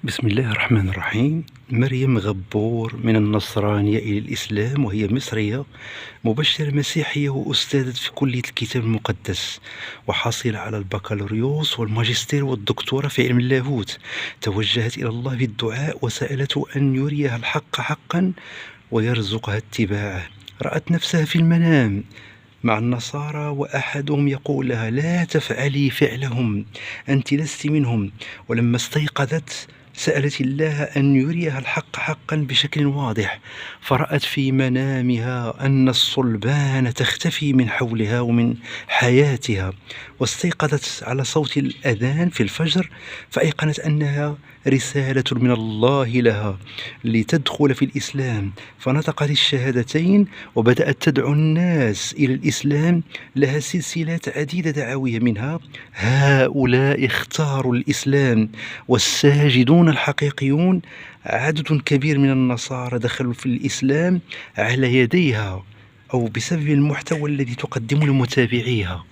بسم الله الرحمن الرحيم. مريم غبور من النصرانية إلى الإسلام، وهي مصرية مبشرة مسيحية وأستاذة في كلية الكتاب المقدس، وحاصلة على البكالوريوس والماجستير والدكتوراه في علم اللاهوت. توجهت إلى الله بالدعاء وسألته أن يريها الحق حقا ويرزقها اتباعه. رأت نفسها في المنام مع النصارى، وأحدهم يقول لها: لا تفعلي فعلهم، أنت لست منهم. ولما استيقظت سألت الله أن يريها الحق حقا بشكل واضح، فرأت في منامها أن الصلبان تختفي من حولها ومن حياتها، واستيقظت على صوت الأذان في الفجر، فأيقنت أنها رسالة من الله لها لتدخل في الإسلام، فنطقت الشهادتين وبدأت تدعو الناس إلى الإسلام. لها سلسلات عديدة دعوية، منها: هؤلاء اختاروا الإسلام، والساجدون الحقيقيون. عدد كبير من النصارى دخلوا في الإسلام على يديها أو بسبب المحتوى الذي تقدمه لمتابعيها.